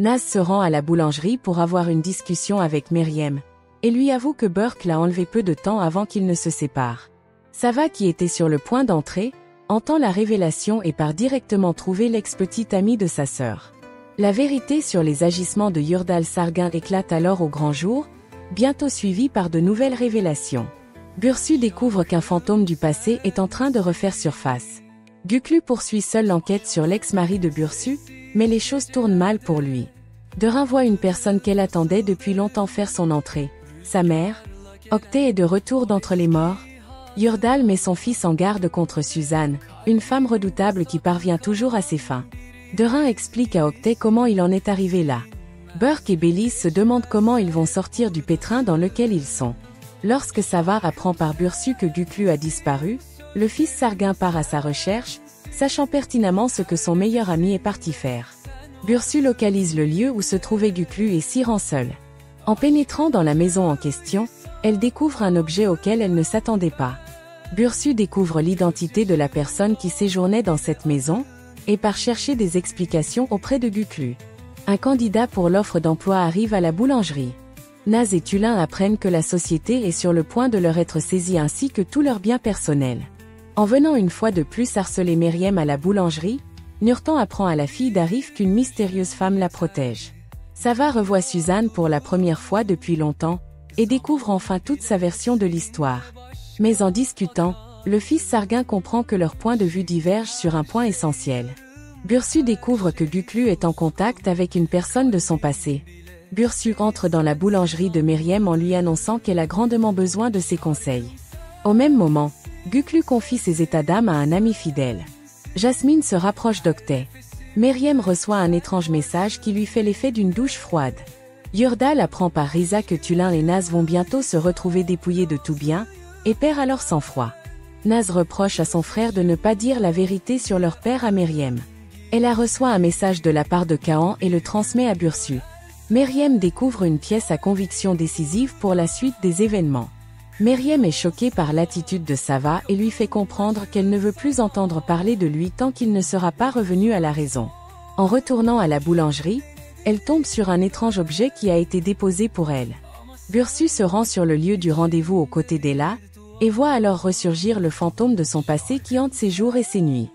Naz se rend à la boulangerie pour avoir une discussion avec Myriam, et lui avoue que Burke l'a enlevé peu de temps avant qu'ils ne se séparent. Sava, qui était sur le point d'entrer, entend la révélation et part directement trouver l'ex-petite amie de sa sœur. La vérité sur les agissements de Yurdal Sargun éclate alors au grand jour, bientôt suivie par de nouvelles révélations. Bursu découvre qu'un fantôme du passé est en train de refaire surface. Guklu poursuit seul l'enquête sur l'ex-mari de Bursu, mais les choses tournent mal pour lui. Derin voit une personne qu'elle attendait depuis longtemps faire son entrée. Sa mère, Octet, est de retour d'entre les morts. Yurdal met son fils en garde contre Suzanne, une femme redoutable qui parvient toujours à ses fins. Derin explique à Octet comment il en est arrivé là. Burke et Bellis se demandent comment ils vont sortir du pétrin dans lequel ils sont. Lorsque Sava apprend par Bursu que Guklu a disparu, le fils Sargun part à sa recherche, sachant pertinemment ce que son meilleur ami est parti faire. Bursu localise le lieu où se trouvait Guklu et s'y rend seule. En pénétrant dans la maison en question, elle découvre un objet auquel elle ne s'attendait pas. Bursu découvre l'identité de la personne qui séjournait dans cette maison, et part chercher des explications auprès de Guklu. Un candidat pour l'offre d'emploi arrive à la boulangerie. Naz et Tulin apprennent que la société est sur le point de leur être saisie ainsi que tous leurs biens personnels. En venant une fois de plus harceler Myriam à la boulangerie, Nurtan apprend à la fille d'Arif qu'une mystérieuse femme la protège. Sava revoit Suzanne pour la première fois depuis longtemps, et découvre enfin toute sa version de l'histoire. Mais en discutant, le fils Sargun comprend que leurs points de vue divergent sur un point essentiel. Bursu découvre que Guklu est en contact avec une personne de son passé. Bursu entre dans la boulangerie de Myriam en lui annonçant qu'elle a grandement besoin de ses conseils. Au même moment, Guklu confie ses états d'âme à un ami fidèle. Jasmine se rapproche d'Octet. Myriam reçoit un étrange message qui lui fait l'effet d'une douche froide. Yurdal apprend par Riza que Tulin et Naz vont bientôt se retrouver dépouillés de tout bien, et perd alors sang-froid. Naz reproche à son frère de ne pas dire la vérité sur leur père à Myriam. Elle reçoit un message de la part de Kaan et le transmet à Bursu. Myriam découvre une pièce à conviction décisive pour la suite des événements. Myriam est choquée par l'attitude de Sava et lui fait comprendre qu'elle ne veut plus entendre parler de lui tant qu'il ne sera pas revenu à la raison. En retournant à la boulangerie, elle tombe sur un étrange objet qui a été déposé pour elle. Bursu se rend sur le lieu du rendez-vous aux côtés d'Ella, et voit alors ressurgir le fantôme de son passé qui hante ses jours et ses nuits.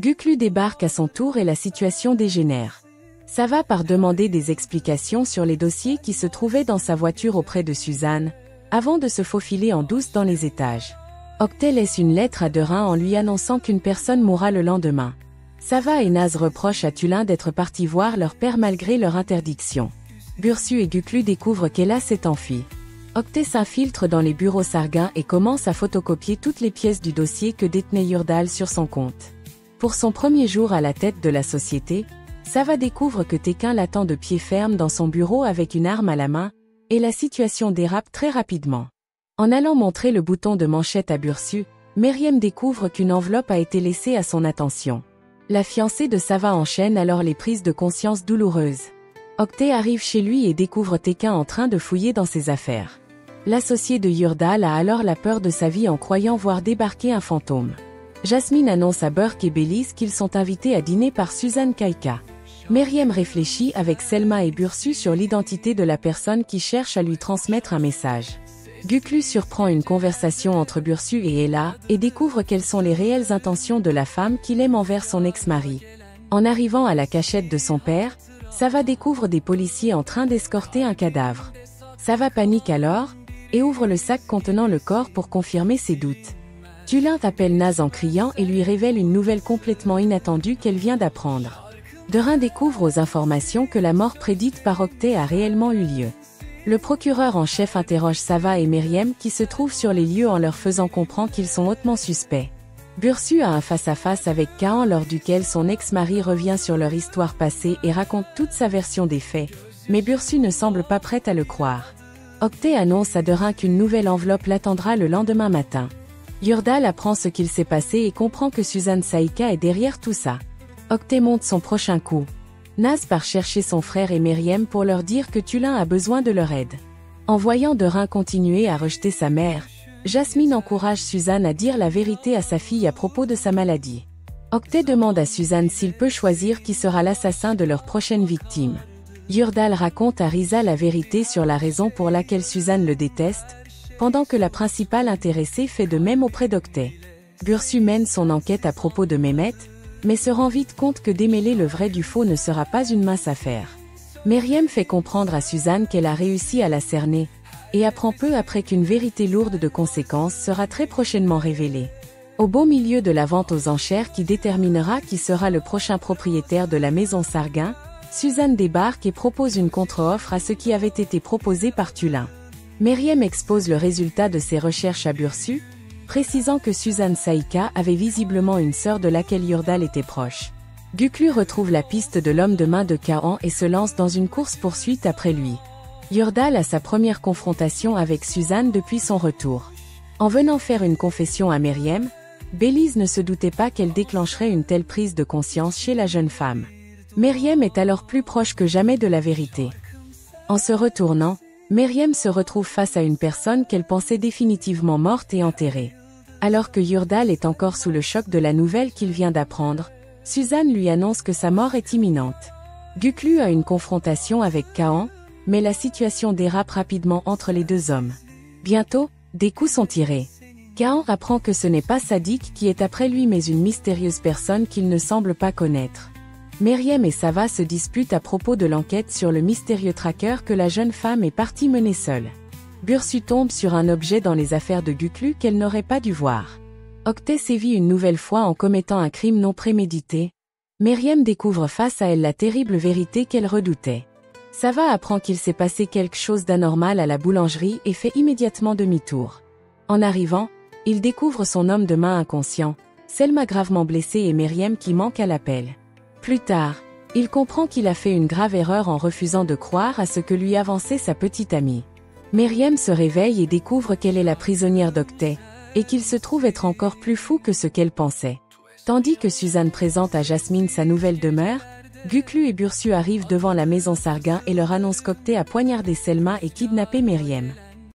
Guklu débarque à son tour et la situation dégénère. Sava part demander des explications sur les dossiers qui se trouvaient dans sa voiture auprès de Suzanne, avant de se faufiler en douce dans les étages. Octet laisse une lettre à Derin en lui annonçant qu'une personne mourra le lendemain. Sava et Naz reprochent à Tulin d'être partis voir leur père malgré leur interdiction. Bursu et Guklu découvrent qu'Ella s'est enfuie. Octet s'infiltre dans les bureaux Sargun et commence à photocopier toutes les pièces du dossier que détenait Yurdal sur son compte. Pour son premier jour à la tête de la société, Sava découvre que Tekin l'attend de pied ferme dans son bureau avec une arme à la main, et la situation dérape très rapidement. En allant montrer le bouton de manchette à Bursu, Myriam découvre qu'une enveloppe a été laissée à son attention. La fiancée de Sava enchaîne alors les prises de conscience douloureuses. Octet arrive chez lui et découvre Tekin en train de fouiller dans ses affaires. L'associé de Yurdal a alors la peur de sa vie en croyant voir débarquer un fantôme. Jasmine annonce à Burke et Bellis qu'ils sont invités à dîner par Suzanne Kaika. Myriam réfléchit avec Selma et Bursu sur l'identité de la personne qui cherche à lui transmettre un message. Guklu surprend une conversation entre Bursu et Ella et découvre quelles sont les réelles intentions de la femme qu'il aime envers son ex-mari. En arrivant à la cachette de son père, Sava découvre des policiers en train d'escorter un cadavre. Sava panique alors et ouvre le sac contenant le corps pour confirmer ses doutes. Tulin appelle Naz en criant et lui révèle une nouvelle complètement inattendue qu'elle vient d'apprendre. Derin découvre aux informations que la mort prédite par Octet a réellement eu lieu. Le procureur en chef interroge Sava et Myriam qui se trouvent sur les lieux en leur faisant comprendre qu'ils sont hautement suspects. Bursu a un face-à-face avec Kaan lors duquel son ex-mari revient sur leur histoire passée et raconte toute sa version des faits, mais Bursu ne semble pas prête à le croire. Octet annonce à Derin qu'une nouvelle enveloppe l'attendra le lendemain matin. Yurdal apprend ce qu'il s'est passé et comprend que Suzanne Saïka est derrière tout ça. Octet monte son prochain coup. Naz part chercher son frère et Myriam pour leur dire que Tulin a besoin de leur aide. En voyant Derin continuer à rejeter sa mère, Jasmine encourage Suzanne à dire la vérité à sa fille à propos de sa maladie. Octet demande à Suzanne s'il peut choisir qui sera l'assassin de leur prochaine victime. Yurdal raconte à Risa la vérité sur la raison pour laquelle Suzanne le déteste, pendant que la principale intéressée fait de même auprès d'Octet. Bursu mène son enquête à propos de Mehmet, mais se rend vite compte que démêler le vrai du faux ne sera pas une mince affaire. Meriem fait comprendre à Suzanne qu'elle a réussi à la cerner, et apprend peu après qu'une vérité lourde de conséquences sera très prochainement révélée. Au beau milieu de la vente aux enchères qui déterminera qui sera le prochain propriétaire de la maison Sarguin, Suzanne débarque et propose une contre-offre à ce qui avait été proposé par Tulin. Meriem expose le résultat de ses recherches à Bursu, précisant que Suzanne Saïka avait visiblement une sœur de laquelle Yurdal était proche. Guklu retrouve la piste de l'homme de main de Kaan et se lance dans une course-poursuite après lui. Yurdal a sa première confrontation avec Suzanne depuis son retour. En venant faire une confession à Meriem, Bélise ne se doutait pas qu'elle déclencherait une telle prise de conscience chez la jeune femme. Meriem est alors plus proche que jamais de la vérité. En se retournant, Meriem se retrouve face à une personne qu'elle pensait définitivement morte et enterrée. Alors que Yurdal est encore sous le choc de la nouvelle qu'il vient d'apprendre, Suzanne lui annonce que sa mort est imminente. Guklu a une confrontation avec Kaan, mais la situation dérape rapidement entre les deux hommes. Bientôt, des coups sont tirés. Kaan apprend que ce n'est pas Sadik qui est après lui mais une mystérieuse personne qu'il ne semble pas connaître. Meriem et Sava se disputent à propos de l'enquête sur le mystérieux tracker que la jeune femme est partie mener seule. Bursu tombe sur un objet dans les affaires de Guklu qu'elle n'aurait pas dû voir. Octet sévit une nouvelle fois en commettant un crime non prémédité. Meriem découvre face à elle la terrible vérité qu'elle redoutait. Sava apprend qu'il s'est passé quelque chose d'anormal à la boulangerie et fait immédiatement demi-tour. En arrivant, il découvre son homme de main inconscient, Selma gravement blessée et Meriem qui manque à l'appel. Plus tard, il comprend qu'il a fait une grave erreur en refusant de croire à ce que lui avançait sa petite amie. Meriem se réveille et découvre qu'elle est la prisonnière d'Octet, et qu'il se trouve être encore plus fou que ce qu'elle pensait. Tandis que Suzanne présente à Jasmine sa nouvelle demeure, Guklu et Bursu arrivent devant la maison Sarguin et leur annoncent qu'Octet a poignardé Selma et kidnappé Meriem.